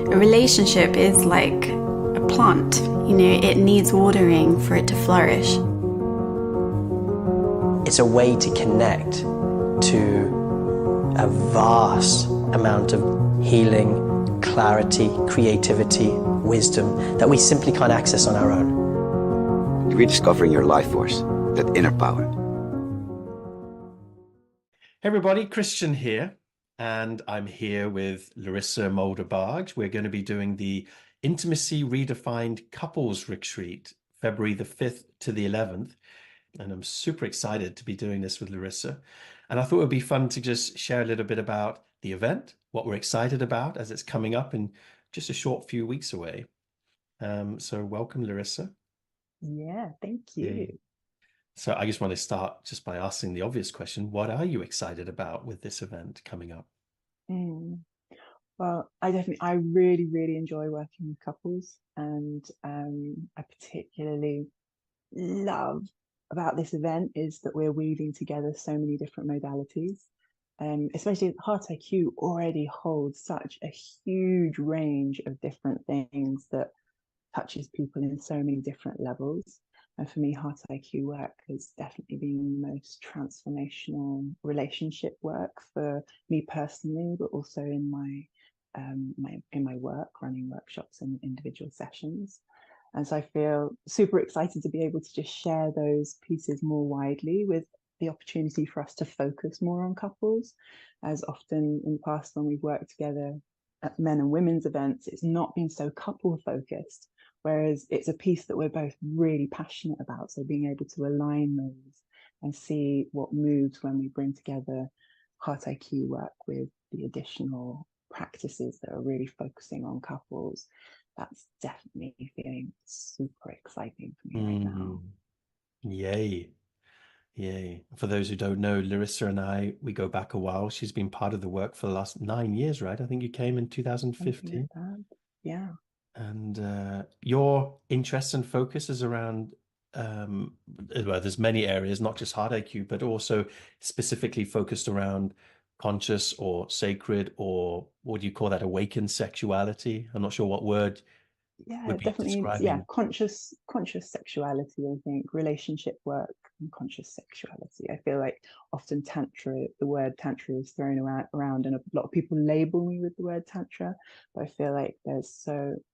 A relationship is like a plant, it needs watering for it to flourish. It's a way to connect to a vast amount of healing, clarity, creativity, wisdom that we simply can't access on our own. Rediscovering your life force, that inner power. Hey everybody, Christian here, and I'm here with Larissa Mulder-Barge. We're going to be doing the Intimacy Redefined Couples Retreat, February the 5th to the 11th. And I'm super excited to be doing this with Larissa. And I thought it would be fun to just share a little bit about the event, what we're excited about as it's coming up in just a short few weeks away. So welcome, Larissa. Yeah, thank you. Yeah. So I just want to start just by asking the obvious question. What are you excited about with this event coming up? Well, I really enjoy working with couples, and I particularly love about this event is that we're weaving together so many different modalities. Especially Heart IQ already holds such a huge range of different things that touches people in so many different levels. And for me, Heart IQ work has definitely been the most transformational relationship work for me personally, but also in my work, running workshops and individual sessions. And so I feel super excited to be able to just share those pieces more widely, with the opportunity for us to focus more on couples. As often in the past when we've worked together at men and women's events, it's not been so couple focused, whereas it's a piece that we're both really passionate about. So being able to align those and see what moves when we bring together Heart IQ work with the additional practices that are really focusing on couples, that's definitely feeling super exciting for me right now. Yay. Yay. For those who don't know, Larissa and we go back a while. She's been part of the work for the last 9 years, right? I think you came in 2015. Yeah. And your interest and focus is around, well, there's many areas, not just Heart IQ, but also specifically focused around conscious or sacred, or what do you call that, awakened sexuality? I'm not sure what word would be definitely. describing. Conscious sexuality, I think, relationship work and conscious sexuality. I feel like often the word tantra is thrown around, and a lot of people label me with the word tantra, but I feel like there's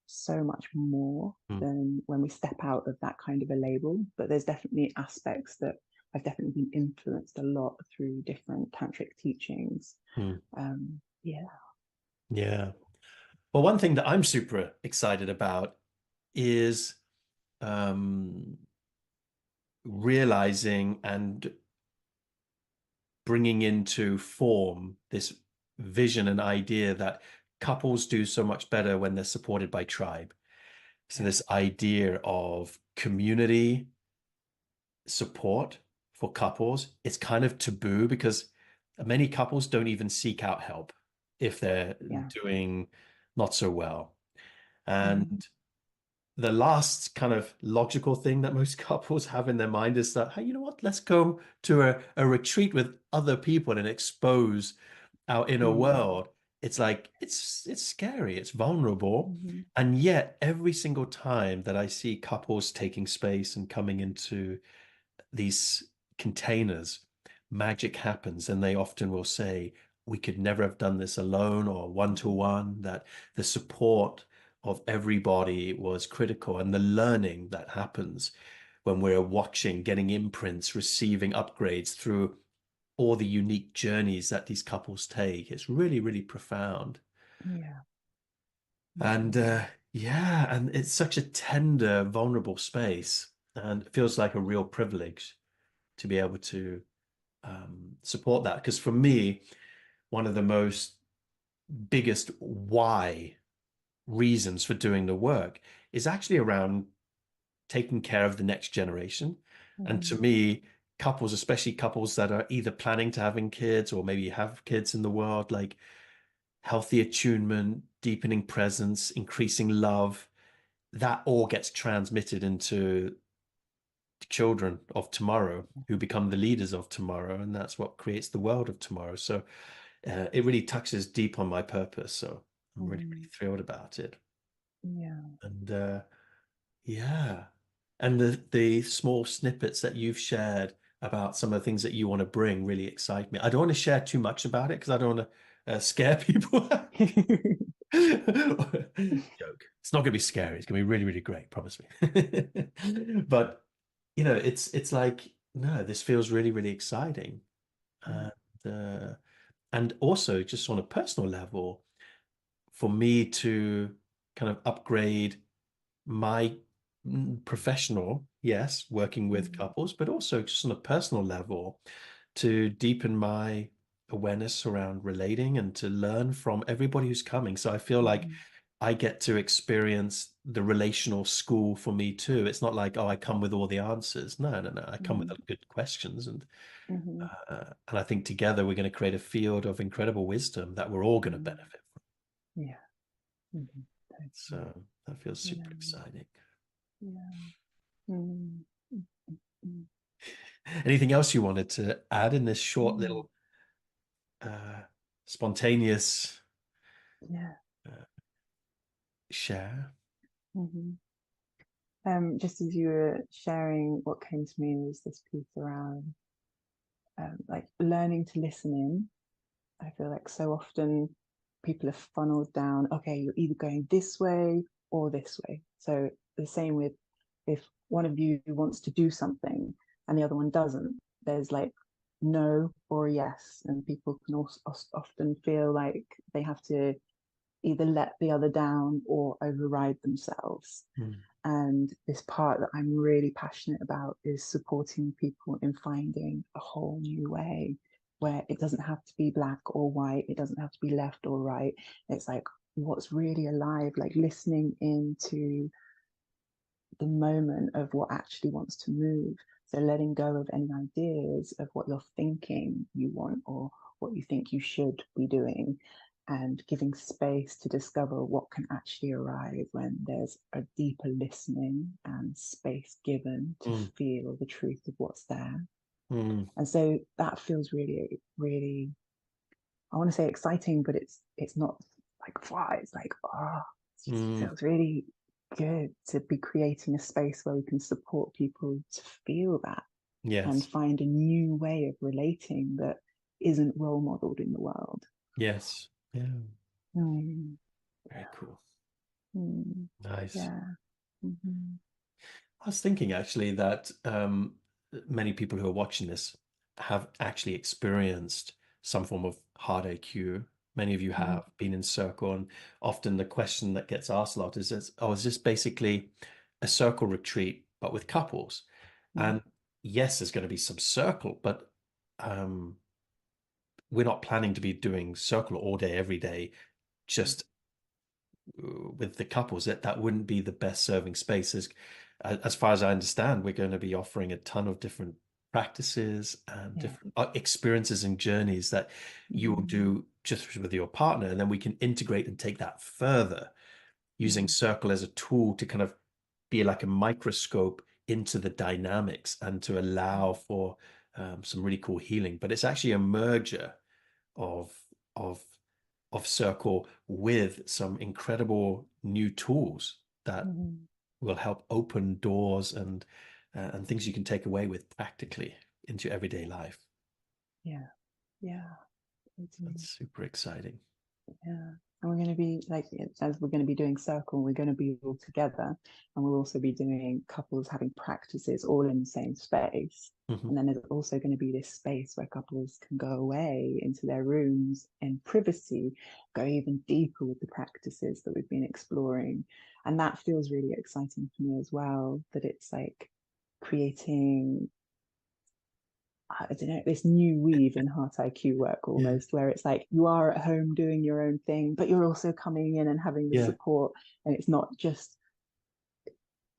so much more than when we step out of that kind of a label. But there's definitely aspects that I've definitely been influenced a lot through different tantric teachings. Yeah. Well, one thing that I'm super excited about is realizing and bringing into form this vision and idea that couples do so much better when they're supported by tribe. So this idea of community support for couples, it's kind of taboo because many couples don't even seek out help if they're doing not so well. And the last kind of logical thing that most couples have in their mind is that, hey, you know what, let's go to a retreat with other people and expose our inner world. It's like, it's scary, it's vulnerable. And yet every single time that I see couples taking space and coming into these containers, magic happens. And they often will say, we could never have done this alone or one-to-one, that the support of everybody was critical, and the learning that happens when we're watching, getting imprints, receiving upgrades through all the unique journeys that these couples take. It's really, really profound. And and it's such a tender, vulnerable space, and it feels like a real privilege to be able to support that. Because for me, one of the most biggest why reasons for doing the work is actually around taking care of the next generation. And to me, couples, especially couples that are either planning to having kids or maybe have kids in the world, like healthy attunement, deepening presence, increasing love, that all gets transmitted into children of tomorrow who become the leaders of tomorrow, and that's what creates the world of tomorrow. So it really touches deep on my purpose. So I'm really, really thrilled about it. Yeah. And yeah, and the small snippets that you've shared about some of the things that you want to bring really excite me. I don't want to share too much about it because I don't want to scare people. Joke. It's not going to be scary. It's going to be really, really great. Promise me. But it's like, no, this feels really, really exciting. And uh, and also just on a personal level, for me to kind of upgrade my professional, yes, working with couples, but also just on a personal level to deepen my awareness around relating and to learn from everybody who's coming. So I feel like I get to experience the relational school for me too. It's not like, oh, I come with all the answers. No, no, no. I come with good questions, and I think together we're going to create a field of incredible wisdom that we're all going to benefit from. Yeah. Totally. So that feels super Yeah. exciting. Yeah. Anything else you wanted to add in this short little spontaneous Yeah. share? Just as you were sharing, what came to me was this piece around like learning to listen in. I feel like so often people are funneled down, okay, you're either going this way or this way. So the same with if one of you wants to do something and the other one doesn't, there's like no or a yes. And people can also often feel like they have to either let the other down or override themselves. And this part that I'm really passionate about is supporting people in finding a whole new way where it doesn't have to be black or white, it doesn't have to be left or right. It's like what's really alive, like listening into the moment of what actually wants to move. So letting go of any ideas of what you're thinking you want or what you think you should be doing, and giving space to discover what can actually arrive when there's a deeper listening and space given to feel the truth of what's there. And so that feels really, really, I want to say exciting, but it's not like fly. It's like, it feels really good to be creating a space where we can support people to feel that and Yes. find a new way of relating that isn't role modeled in the world. Yes. Yeah. Mm. Very cool. Mm. Nice. Yeah. I was thinking actually that many people who are watching this have actually experienced some form of hard AQ. Many of you have been in circle, and often the question that gets asked a lot is, is this basically a circle retreat, but with couples? And yes, there's going to be some circle, but we're not planning to be doing circle all day, every day, just with the couples. That wouldn't be the best serving spaces. As far as I understand, we're going to be offering a ton of different practices and different experiences and journeys that you will do just with your partner, and then we can integrate and take that further using circle as a tool to kind of be like a microscope into the dynamics and to allow for some really cool healing. But it's actually a merger of of circle with some incredible new tools that will help open doors and things you can take away with practically into your everyday life. Yeah. That's super exciting. Yeah. And we're going to be like, as we're going to be doing circle, we're going to be all together, and we'll also be doing couples having practices all in the same space. And then there's also going to be this space where couples can go away into their rooms in privacy, go even deeper with the practices that we've been exploring. And that feels really exciting for me as well, that it's like creating, I don't know, this new weave in Heart IQ work almost, where it's like you are at home doing your own thing, but you're also coming in and having the support. And it's not just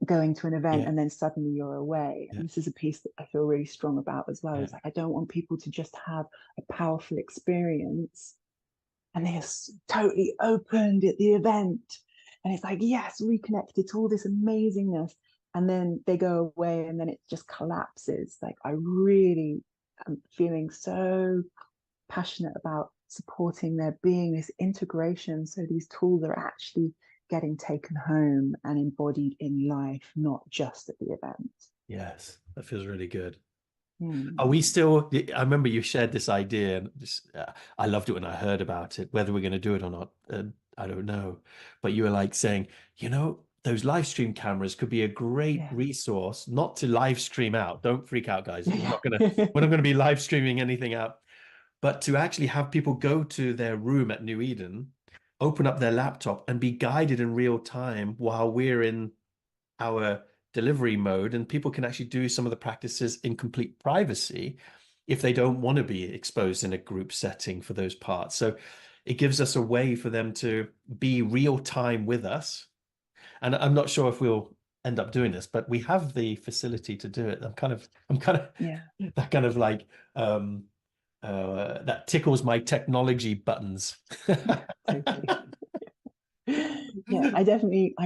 going to an event and then suddenly you're away. And this is a piece that I feel really strong about as well. It's like, I don't want people to just have a powerful experience and they are totally opened at the event. And it's like, yes, reconnected to all this amazingness. And then they go away and then it just collapses. Like I really am feeling so passionate about supporting there being this integration, so these tools are actually getting taken home and embodied in life, not just at the event. Yes, that feels really good. Mm. Are we still, I remember you shared this idea, and I loved it when I heard about it. Whether we're going to do it or not, I don't know. But you were like saying, those live stream cameras could be a great resource, not to live stream out. Don't freak out, guys. We're not going to be live streaming anything out, but to actually have people go to their room at New Eden, open up their laptop, and be guided in real time while we're in our delivery mode, and people can actually do some of the practices in complete privacy if they don't want to be exposed in a group setting for those parts. So it gives us a way for them to be real time with us. And I'm not sure if we'll end up doing this, but we have the facility to do it. I'm kind of that kind of like that tickles my technology buttons. Totally. Yeah, I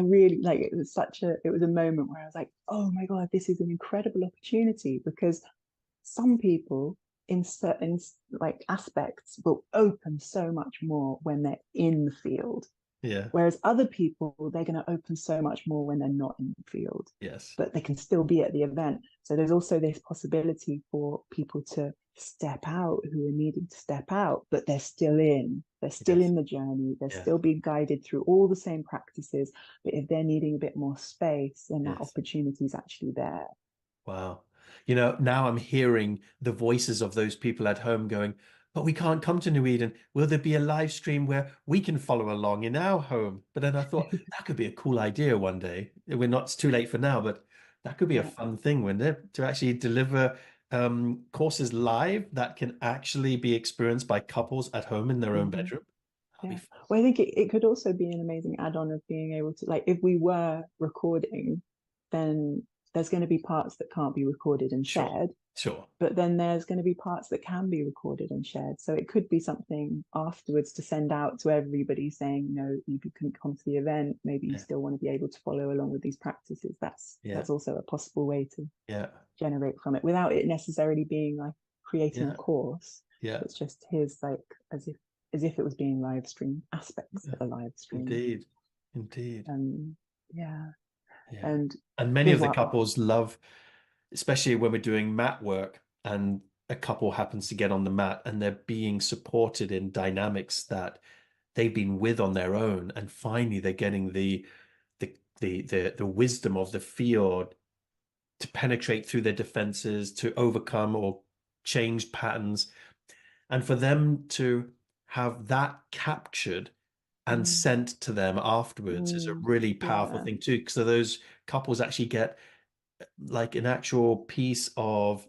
really like it. It was a moment where I was like, oh my God, this is an incredible opportunity, because some people in certain like aspects will open so much more when they're in the field. Yeah. Whereas other people, they're going to open so much more when they're not in the field. Yes. But they can still be at the event. So there's also this possibility for people to step out who are needing to step out, but they're still in. They're still in the journey. They're still being guided through all the same practices. But if they're needing a bit more space, then that opportunity is actually there. Wow. Now I'm hearing the voices of those people at home going, but we can't come to New Eden. Will there be a live stream where we can follow along in our home? But then I thought that could be a cool idea one day. It's too late for now, but that could be a fun thing, wouldn't it? To actually deliver courses live that can actually be experienced by couples at home in their own bedroom. Yeah. Well, I think it could also be an amazing add-on of being able to, like, if we were recording, then there's going to be parts that can't be recorded and shared. Sure. But then there's going to be parts that can be recorded and shared. So it could be something afterwards to send out to everybody saying, if you couldn't come to the event, maybe you still want to be able to follow along with these practices. That's also a possible way to generate from it without it necessarily being like creating a course. Yeah. It's just here's like as if it was being live streamed, aspects of a live stream. Indeed. And many of the couples love, especially when we're doing mat work and a couple happens to get on the mat and they're being supported in dynamics that they've been with on their own, and finally they're getting the wisdom of the field to penetrate through their defenses, to overcome or change patterns, and for them to have that captured and sent to them afterwards is a really powerful thing too. So those couples actually get like an actual piece of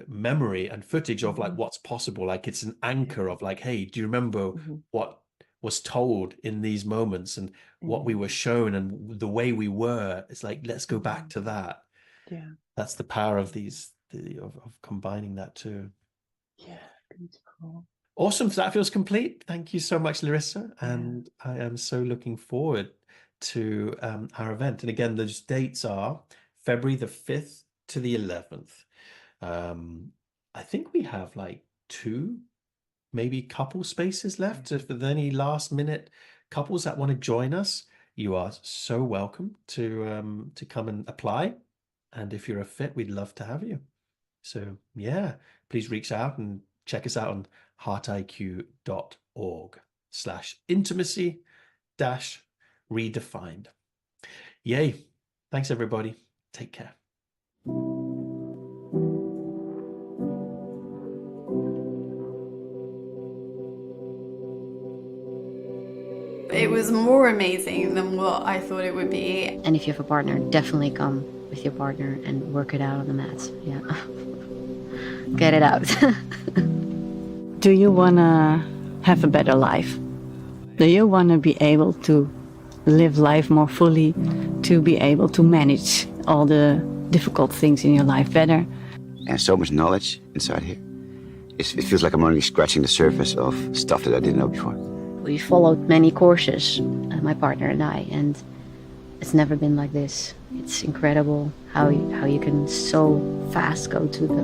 memory and footage of like what's possible. Like it's an anchor of like, hey, do you remember what was told in these moments and what we were shown and the way we were? It's like, let's go back to that. Yeah, that's the power of of combining that too. Yeah, beautiful. Awesome. So that feels complete. Thank you so much, Larissa. And I am so looking forward to our event. And again, those dates are February the 5th to the 11th. I think we have like 2, maybe couple spaces left. If there's any last minute couples that want to join us, you are so welcome to come and apply. And if you're a fit, we'd love to have you. So please reach out and check us out on heartiq.org/intimacy-redefined. Yay. Thanks, everybody. Take care. It was more amazing than what I thought it would be. And if you have a partner, definitely come with your partner and work it out on the mats. Yeah. Get it out. Do you want to have a better life? Do you want to be able to live life more fully, to be able to manage all the difficult things in your life better? And so much knowledge inside here. It feels like I'm only scratching the surface of stuff that I didn't know before. We followed many courses, my partner and I, and it's never been like this. It's incredible how you can so fast go to the